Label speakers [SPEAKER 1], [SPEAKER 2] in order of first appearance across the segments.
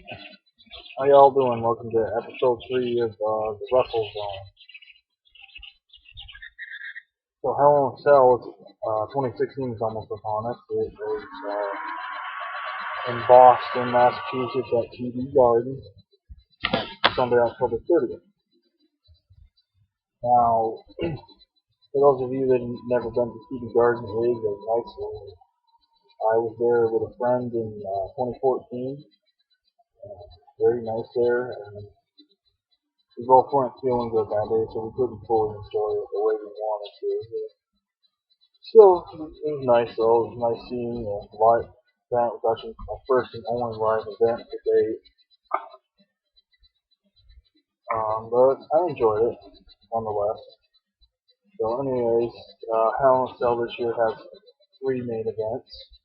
[SPEAKER 1] How y'all doing? Welcome to episode 3 of the Wrestle Zone. So Hell in a Cell, 2016 is almost upon us. It is in Boston, Massachusetts at TD Garden, Sunday, October 30th. Now, for those of you that have never been to TD Garden, it is a nice little. I was there with a friend in 2014. Very nice there, and we both weren't feeling good that day, so we couldn't fully enjoy it the way we wanted to. Still, it was nice though. It was nice seeing a live event. It was actually my first and only live event to date. But I enjoyed it nonetheless. So, anyways, Hell in a Cell this year has 3 main events.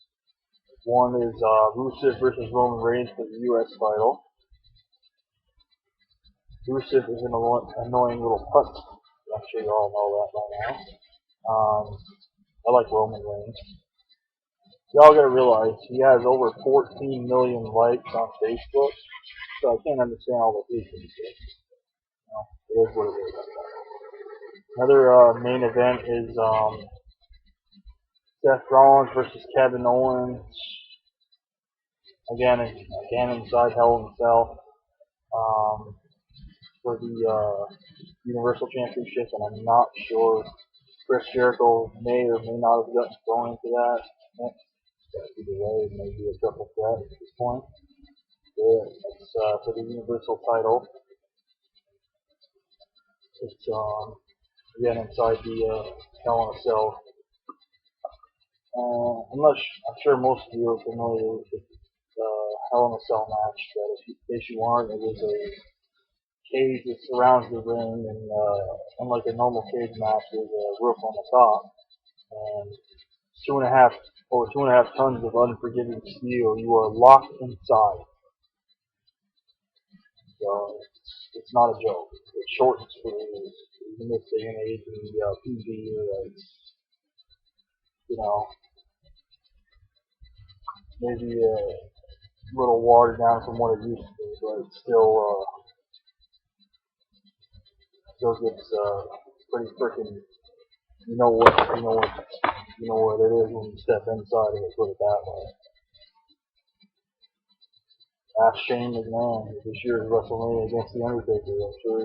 [SPEAKER 1] One is Rusev versus Roman Reigns for the U.S. title. Rusev is an annoying little putt. I'm sure you all know that by now. I like Roman Reigns. Y'all gotta realize he has over 14 million likes on Facebook, so I can't understand all the hate that he gets. It is what it is. Another main event is Seth Rollins versus Kevin Owens. Again inside Hell in a Cell for the Universal Championship, and I'm not sure Chris Jericho may or may not have gotten thrown into that. Either way, it may be a triple threat at this point. It's for the Universal title. It's again inside the Hell in a Cell. I'm sure most of you are familiar with the Hell in a Cell match. But in case you aren't, it was a cage that surrounds the ring, and unlike a normal cage match, there's a roof on the top, and over 2.5 tons of unforgiving steel. You are locked inside. So it's not a joke. It's short and sweet. In this day and age, in the PG era, it's, maybe a little watered down from what it used to be, but it still gets pretty freaking. You know what it is when you step inside of it. Put it that way. Ask Shane McMahon this year's WrestleMania against the Undertaker. I'm sure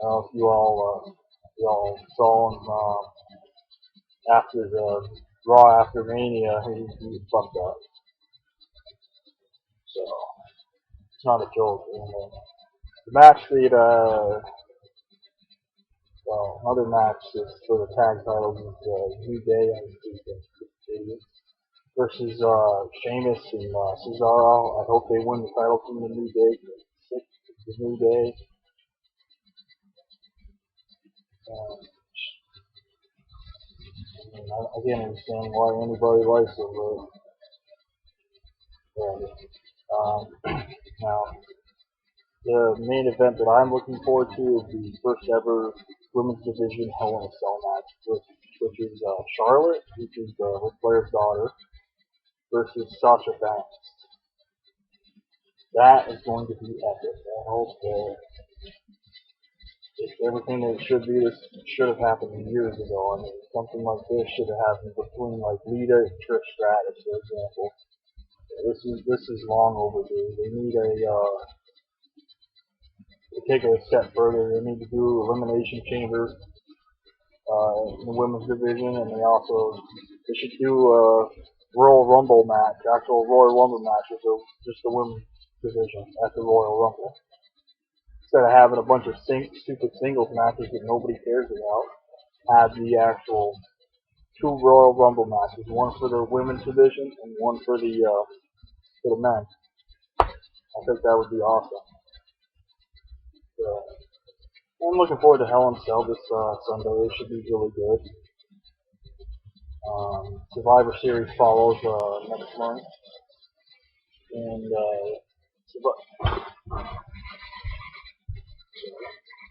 [SPEAKER 1] if you all saw him after the Raw after Mania, he fucked up. So it's not a joke. And, the match another match is for the tag titles is New Day and versus Sheamus and Cesaro. I hope they win the title from the New Day. The New Day. I can't understand why anybody likes it, but now the main event that I'm looking forward to is the first ever women's division Hell in a Cell match, which is Charlotte, which is Ric Flair's daughter, versus Sasha Banks. That is going to be epic. I hope it's everything that it should be. This should have happened years ago. I mean, something like this should have happened between like Lita and Trish Stratus, for example. This is long overdue. They need to take it a step further. They need to do Elimination Chamber in the women's division, and they should do a Royal Rumble match, actual Royal Rumble match, just the women's division at the Royal Rumble. Instead of having a bunch of stupid singles matches that nobody cares about, have the actual 2 Royal Rumble matches, one for the women's division and one for the men. I think that would be awesome. So, I'm looking forward to Hell in a Cell this Sunday. It should be really good. Survivor Series follows next month, and a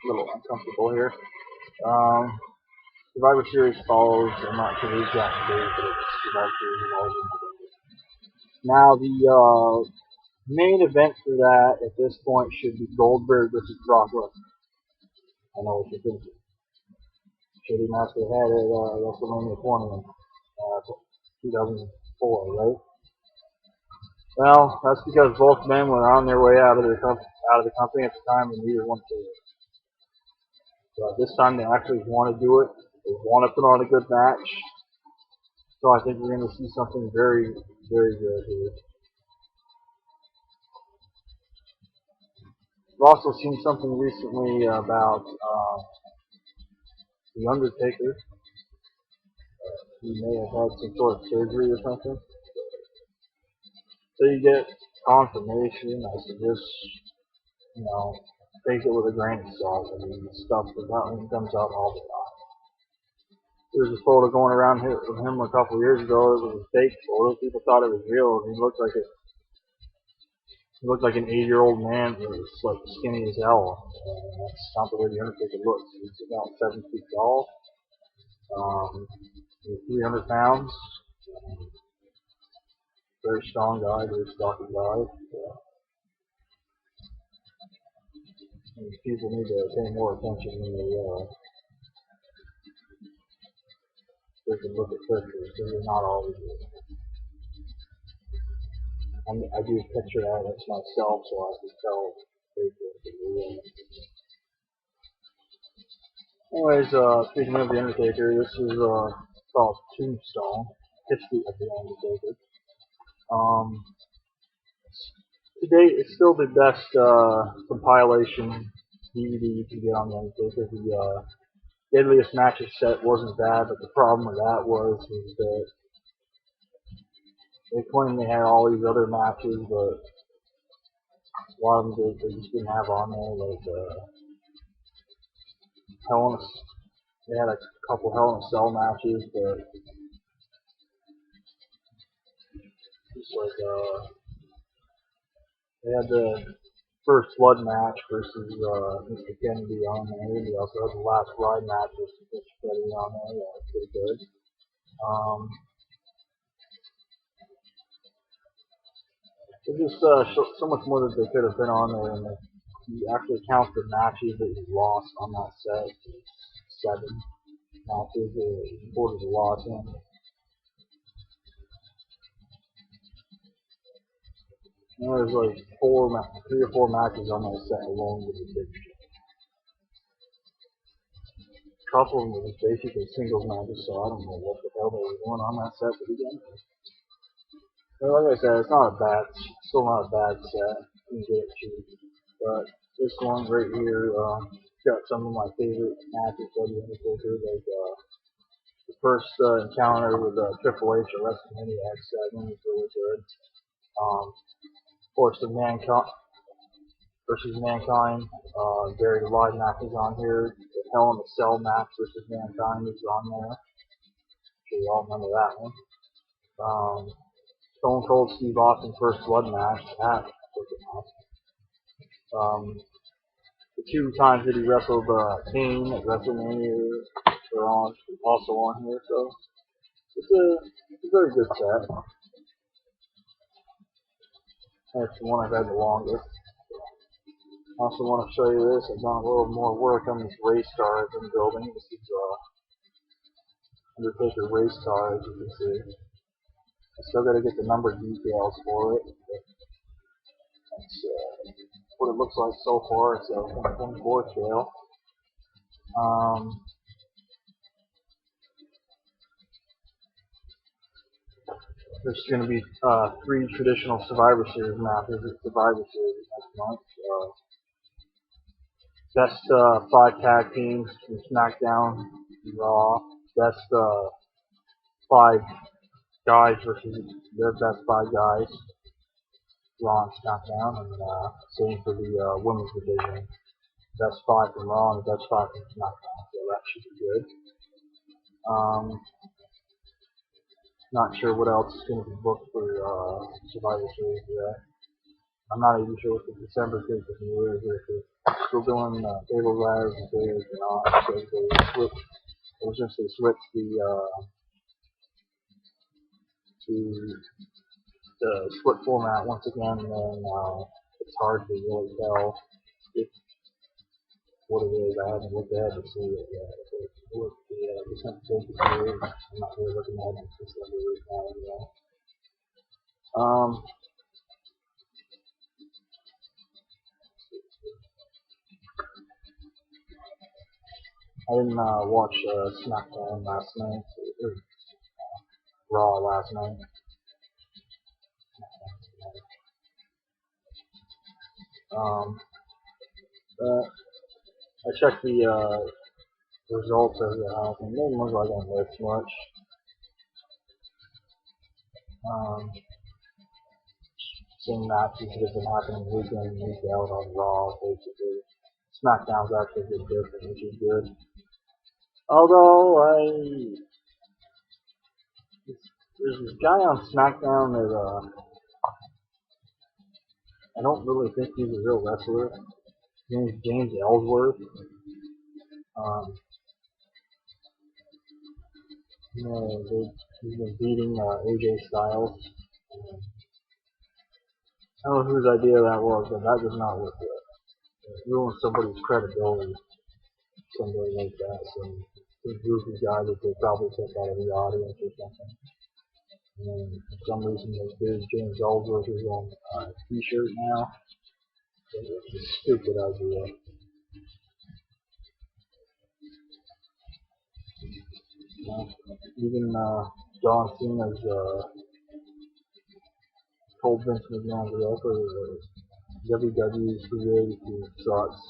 [SPEAKER 1] little uncomfortable here. Survivor Series follows. I'm not sure the exact date, but it's Survivor Series is always in November. Now the main event for that at this point should be Goldberg versus Brock Lesnar. I know what you're thinking. Shitty match they had at WrestleMania 20 in 2004, right? Well, that's because both men were on their way out of the company at the time, and neither one cared. But this time they actually want to do it. They want to put on a good match. So I think we're going to see something very, very good here. I've also seen something recently about The Undertaker. He may have had some sort of surgery or something. So you get confirmation. I suggest, take it with a grain of salt. I mean, stuff that comes out all the time. There's a photo going around here of him a couple of years ago. It was a fake photo. People thought it was real. He looked like an 8-year-old man who was like skinny as hell. That's not the way the Undertaker looks. He's about 7 feet tall, 300 pounds. Very strong guy, very stocky guy. And people need to pay more attention when they can look at pictures, because they're not always good. I do picture edits myself, so I can tell real. Anyways, speaking of the Undertaker, this is called Tombstone, History of the Undertaker. To date, it's still the best compilation DVD you can get on the Undertaker. The Deadliest Matches set wasn't bad, but the problem with that was that they claimed they had all these other matches, but a lot of them they just didn't have on there. Like they had a couple Hell in a Cell matches, but just like they had the First Blood match versus Mr. Kennedy on there. They also had the Last Ride match versus Mr. Kennedy on there. That was pretty good. There's just so much more that they could have been on there, and you actually count the matches that he lost on that set. 7 matches that he reported a loss in. And there's like 3 or 4 matches on that set alone with the big show. A couple of them was basically singles matches, so I don't know what the hell they were doing on that set to begin with. But like I said, it's still not a bad set. You can get it cheap. But this one right here got some of my favorite matches of the Undertaker, like the first encounter with Triple H at WrestleMania X7 was really good. Of course, the Mankind versus Mankind, very live matches on here. The Hell in a Cell match versus Mankind is on there. I'm sure you all remember that one. Stone Cold Steve Austin First Blood match. That was awesome. The 2 times that he wrestled Kane at WrestleMania are also on here, so it's a very good set. That's the one I've had the longest. I also want to show you this. I've done a little more work on this race car I've been building. This is Undertaker race car, as you can see. I still got to get the number details for it. That's what it looks like so far. It's a 124 scale. There's going to be 3 traditional Survivor Series matches at Survivor Series next month. Best 5 tag teams from SmackDown, Raw. Best 5 guys versus their best 5 guys, Raw and SmackDown. And same for the women's division. Best 5 from Raw and the best 5 from SmackDown. So that should be good. Not sure what else is going to be booked for Survivor Series yet. I'm not even sure what the December date of the year is. If they're still doing cable guys and days or not. So they switched the the split format once again, and it's hard to really tell if what it is. I haven't looked at it to see it yet. What the percent focus is. I'm not really looking at it just right now. Anyway. I didn't watch SmackDown last night, or Raw last night. But I checked the results of the house, and it didn't look like I missed much. Same matches that have been happening week in and week out on Raw, basically. SmackDown's actually a bit different, which is good. Although, there's this guy on SmackDown that, I don't really think he's a real wrestler. His name's James Ellsworth. He's been beating AJ Styles. I don't know whose idea that was, but that does not look good. It ruins somebody's credibility, somebody like that. Some goofy guy that they probably took out of the audience or something. And for some reason, there's James Ellsworth is on a t-shirt now. It's a stupid idea. Even John Cena's told Vince McMahon directly that WWE's creative sucks.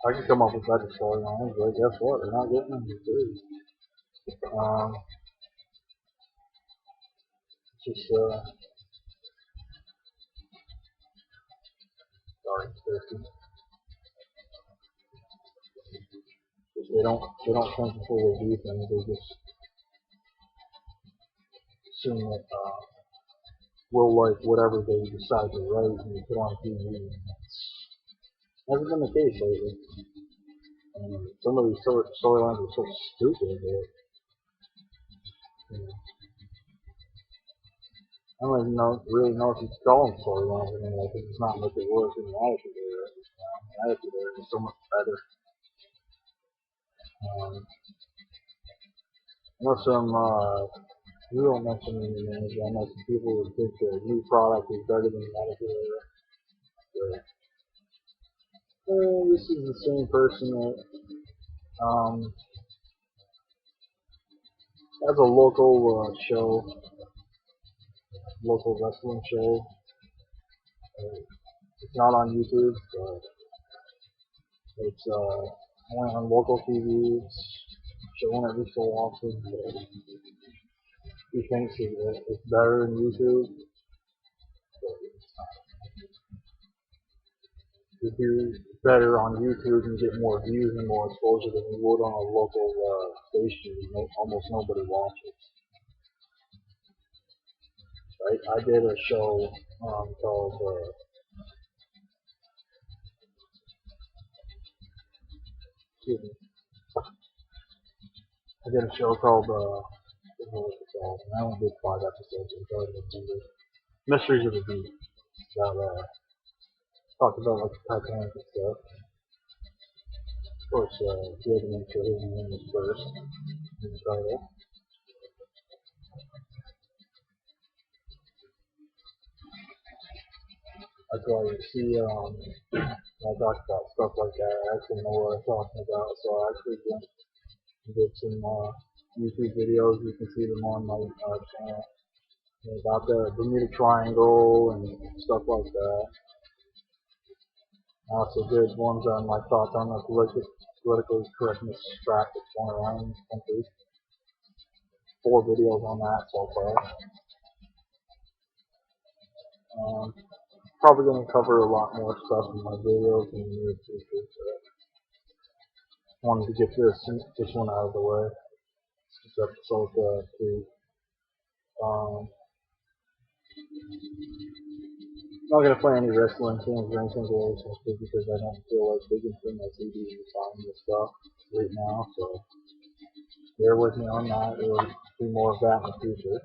[SPEAKER 1] I can come up with better storylines, but guess what? They're not getting them for free. Just sorry, thirsty. Just they don't think before they do things. They just assume that we'll like whatever they decide to write and put on TV. Hasn't been the case lately. Some of these storylines are so stupid that I don't even really know if you can call them storylines anymore because it's not much it was in the Attitude Era. The Attitude Era is so much better. I know some, we won't mention any names, I know some people who think the new product is better than the Attitude Era. But, this is the same person that has a local show, local wrestling show. It's not on YouTube, but it's only on local TV. It's showing every so often. But he thinks it's better than YouTube. You do better on YouTube and get more views and more exposure than you would on a local station. Almost nobody watches. I did a show called excuse me. I did a show called I only did 5 episodes. Mysteries of the Deep. That talked about like Titanic and stuff. Of course, he had to make sure his name was first in the title. That's why you see, I talk about stuff like that. I actually know what I'm talking about, so I actually did some YouTube videos. You can see them on my channel about the Bermuda Triangle and stuff like that. I also did ones on my thoughts on the political correctness track that's going around in the country. 4 videos on that so far. Probably going to cover a lot more stuff in my videos in the near future. Wanted to get this one out of the way. This is episode 3. Not going to play any wrestling games or anything today because I don't feel like digging through my CDs and finding this stuff right now. So bear with me on that. There will be more of that in the future.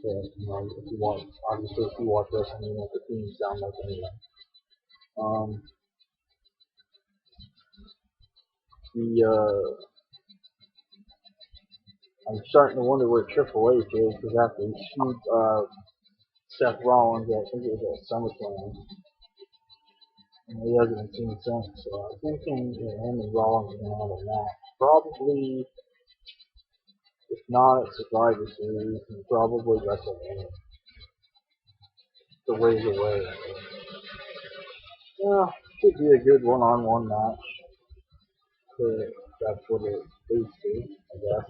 [SPEAKER 1] But, if you watch, obviously, if you watch wrestling, you know what the themes sound like anyway. Um, I'm starting to wonder where Triple H is because after he screwed Seth Rollins, I think it was at SummerSlam, and he hasn't been seen since. So I'm thinking him and Rollins are going to have a match. Probably, if not at Survivor Series, and probably WrestleMania. The ways away. Yeah, should be a good one-on-one match. That's what it leads to, I guess.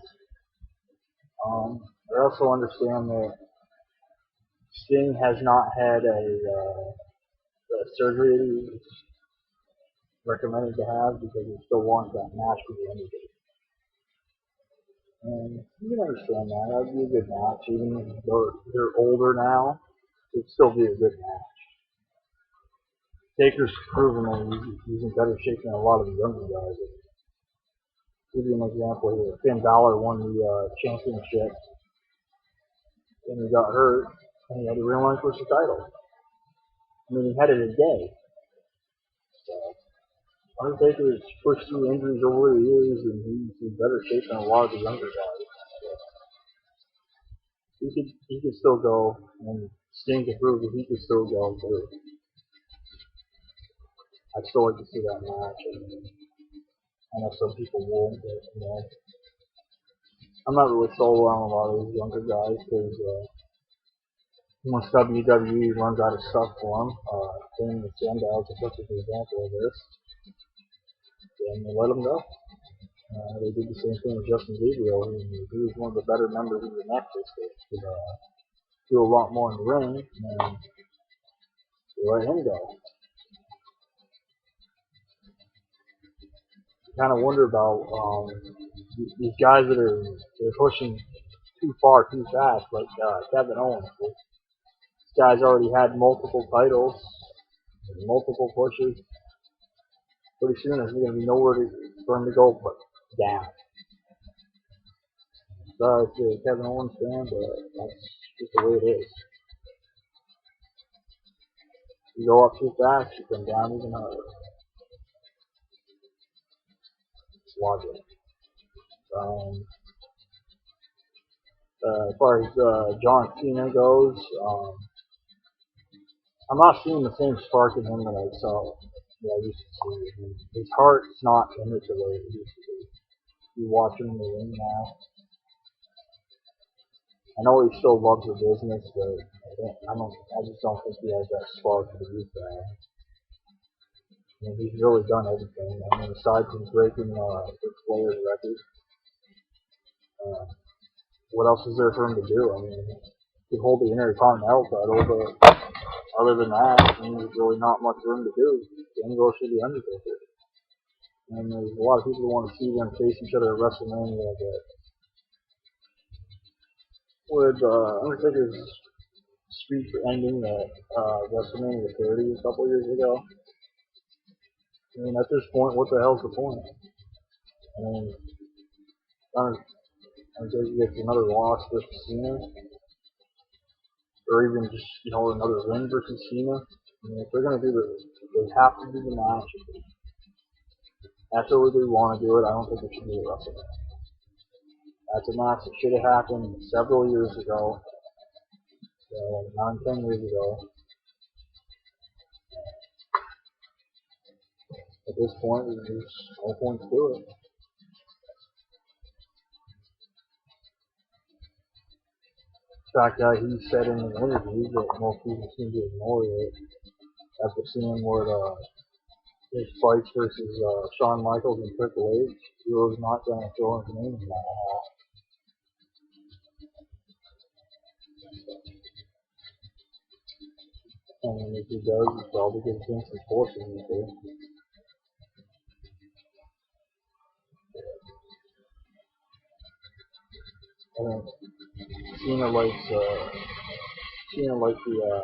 [SPEAKER 1] I also understand that Sting has not had a surgery he's recommended to have because he still wants that match with the Undertaker. And you can understand that. That would be a good match. Even though they're older now, it'd still be a good match. Taker's proven that he's in better shape than a lot of the younger guys. I'll give you an example here. Finn Balor won the championship and he got hurt and he had to relinquish the title. I mean, he had it a day. So, Undertaker's pushed through injuries over the years and he's in better shape than a lot of the younger guys. So, he could still go, and Sting can prove that he could still go too. I'd still like to see that match. I know some people won't, but I'm not really sold on a lot of these younger guys because once WWE runs out of stuff for them, Kane and Sandow is a perfect example of this, then they let them go. They did the same thing with Justin Gabriel. He was one of the better members of the Nexus. They could do a lot more in the ring, and they let him go. Kind of wonder about these guys that they're pushing too far, too fast, like Kevin Owens. This guy's already had multiple titles, multiple pushes. Pretty soon there's going to be nowhere for him to go but down. Sorry to Kevin Owens fan, but that's just the way it is. You go up too fast, you come down even harder. It's logic. As far as John Cena goes, I'm not seeing the same spark in him that I saw. Yeah, I used to see. I mean, his heart's not in it the way it used to be. You watch him in the ring now. I know he still loves the business, but I just don't think he has that spark for the youth guy. I mean, he's really done everything. I mean, aside from breaking Ric Flair's record, what else is there for him to do? I mean, he could hold the Intercontinental title, but other than that, I mean, there's really not much for him to do. Then goes to the Undertaker. And there's a lot of people who want to see them face each other at WrestleMania, but with Undertaker's streak ending at WrestleMania 30 a couple years ago, I mean, at this point, what the hell's the point? I mean, Undertaker gets another loss versus Cena, or even just, another win versus Cena. I mean, if they're going to do they have to do the match. That's what they want to do it. I don't think it should be a WrestleMania. That's a match that should have happened several years ago, 9, 10 years ago. At this point, there's no point to do it. The fact that he said in an interview that most people seem to ignore it after seeing what his fights versus Shawn Michaels and Triple H, he was not going to throw his name in that hat. And if he does, it's probably because Vince is forcing him to. I think Cena likes the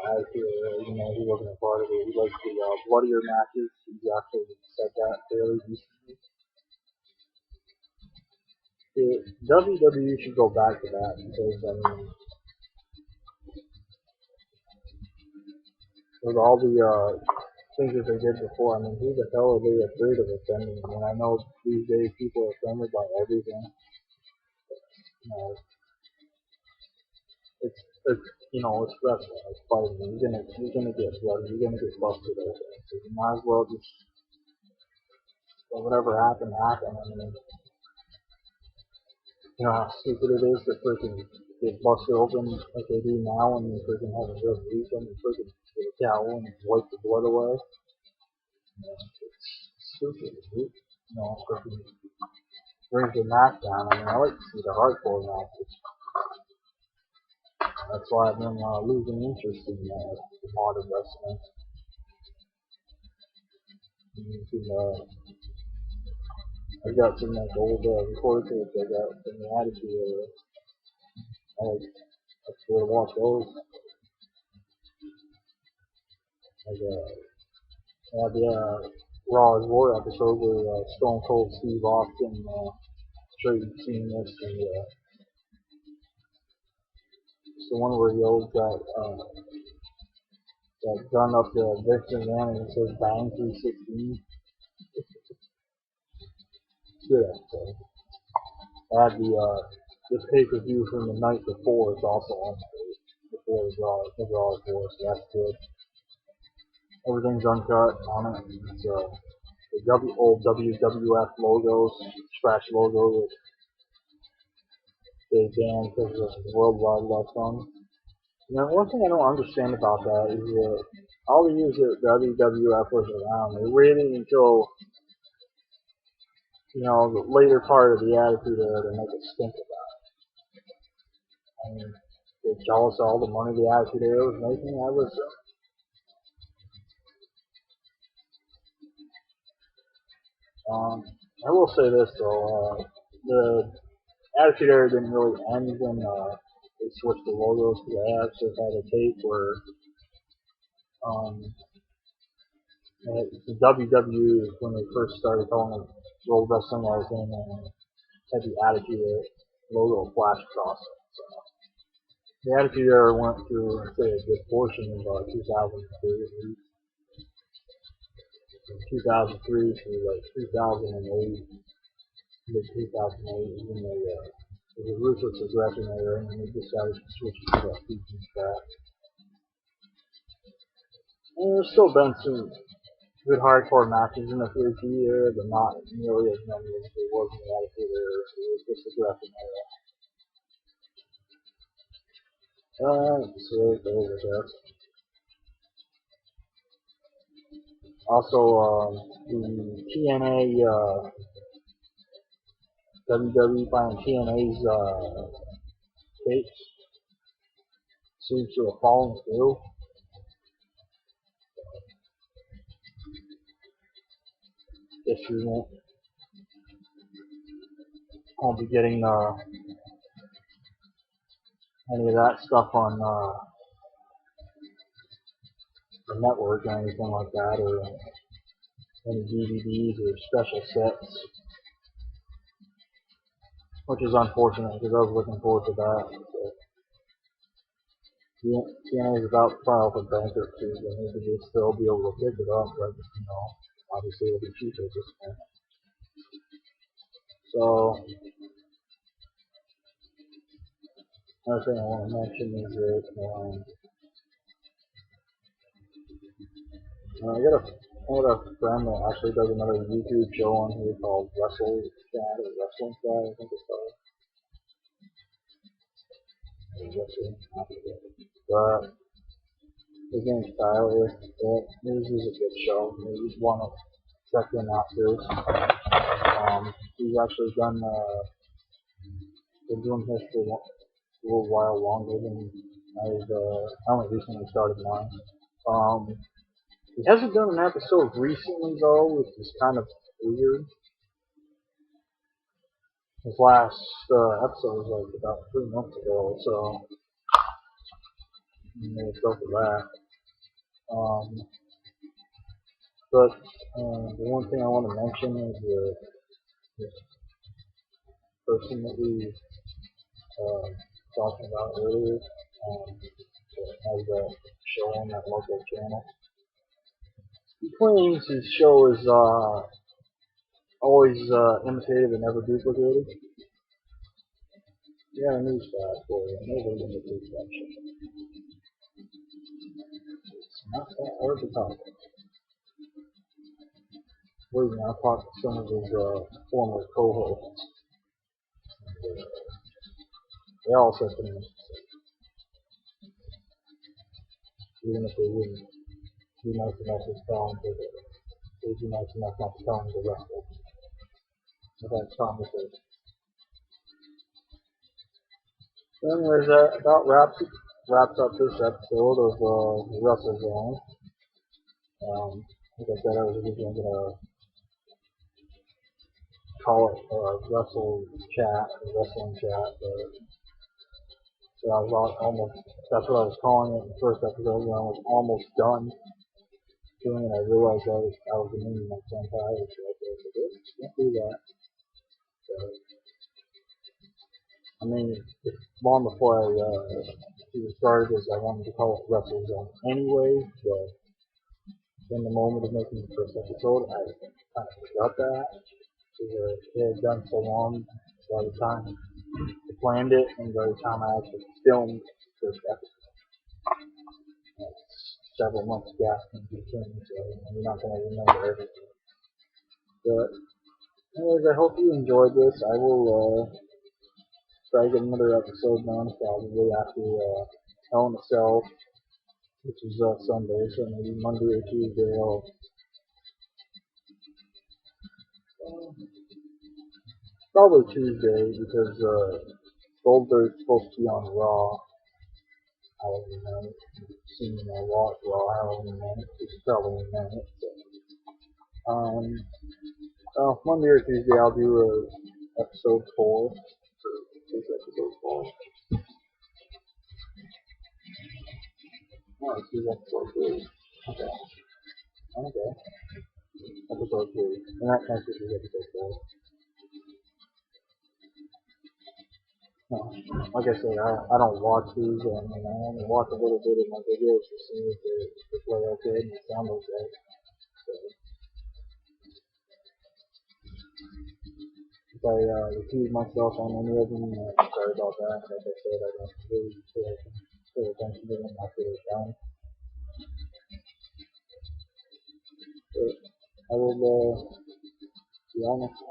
[SPEAKER 1] attitude. He wasn't a part of it. He likes the bloodier matches. He's actually said that fairly recently. WWE should go back to that because I mean, with all the things that they did before, I mean, who the hell are they afraid of offending? I mean, I know these days people are offended by everything. Uh, it's it's wrestling, it's fighting. You're gonna get bloody, you're gonna get busted open. So you might as well just whatever happened happened. I mean, you know how stupid it is to freaking get busted open like they do now and you freaking have a good reason and freaking get a towel and wipe the blood away. You know, it's stupid, dude. You know, freaking brings the match down. I mean, I like to see the hardcore matches. That's why I've been losing interest in modern wrestling. You can, I got some like old record tapes I got from the Attitude Era. I swear to watch those. Like, the Raw is War episode where Stone Cold Steve Austin, sure you've seen this, it's the one where he holds that gun up to Vince McMahon and it says Bang 316. Good episode. I had the pay-per-view from the night before. It's also on before the Raw is War, so that's good. Everything's uncut on it. It's the old WWF logos, scratch logo that they banned because of the World Wildlife Fund. Now, one thing I don't understand about that is that all the years that WWF was around, they waited until the later part of the Attitude Era to make a stink about it. I mean, they're jealous of all the money the Attitude Era was making. I will say this though, the Attitude Era didn't really end when they switched the logos because I actually had a tape where um, the WWE when they first started calling it World Wrestling Entertainment and had the Attitude Era logo flash across it. So the Attitude Era went through, say, a good portion of 2003, from 2003 to like 2008, mid 2008, when the ruthless aggression era, and they decided to switch to that PG crap. And there's still been some good hardcore matches in the 3G era, but not nearly as many as there was in the Attitude Era. It was just aggression era. So those I guess. Also, the TNA, WWE buying TNA's tapes seems to have fallen through. Guess we won't be getting any of that stuff on the network or anything like that, or any DVDs or special sets, which is unfortunate because I was looking forward to that. So, TNA is about to file for bankruptcy, and maybe they'll still be able to pick it up, but obviously it'll be cheaper at this point. So, another thing I want to mention is that I got a friend that actually does another YouTube show on here called Wrestle Chat or Wrestling Chat, I think it's called. But his name's Tyler. His is a good show. You just want to check him out first. He's actually been doing this for a little while longer than I only recently started mine. He hasn't done an episode recently though, which is kind of weird. His last episode was like about 3 months ago, so I'm gonna go for that. But the one thing I want to mention is person that we talking about earlier. That has that show on that local channel. He claims his show is always imitated and never duplicated. Yeah, news flash for you. Nobody imitates that shit. It's not that hard to talk. Wait, I'll talk to some of his former co-hosts. They all said to me, even if they wouldn't be nice enough to tell him to, they'd be nice enough not to tell him to wrestle. I've had conversations. So anyways, that about wraps up this episode of Wrestle Zone. Like I said, I was originally gonna call it wrestling chat, but so I was almost, that's what I was calling it in the first episode when I was almost done doing it. I realized I was naming my son Tyler, so I said, can't do that. So, I mean, long before I even started this, I wanted to call it Wrestle Zone anyway, but in the moment of making the first episode, I kind of forgot that. Because it had done so long by the time I planned it and by the time I actually filmed the first episode. It's several months gap in between, so I'm not going to remember everything. But anyways, I hope you enjoyed this. I will try to get another episode done probably after Hell in a Cell, which is Sunday, so maybe Monday or Tuesday probably Tuesday because Goldberg's supposed to be on Raw Halloween night. Seeing I watch Raw Halloween night, it's probably night. Monday or Tuesday I'll do episode 4. This episode 4. No, this is episode 3. Okay. Okay. Episode 3. And that counts as episode 4. No. Like I said, I don't watch these. I mean, I only watch a little bit of my videos to see if they play okay and they sound okay. So, if I repeat myself on any of them, sorry about that. Like I said, I don't really pay attention to them after they're done. But I will be honest.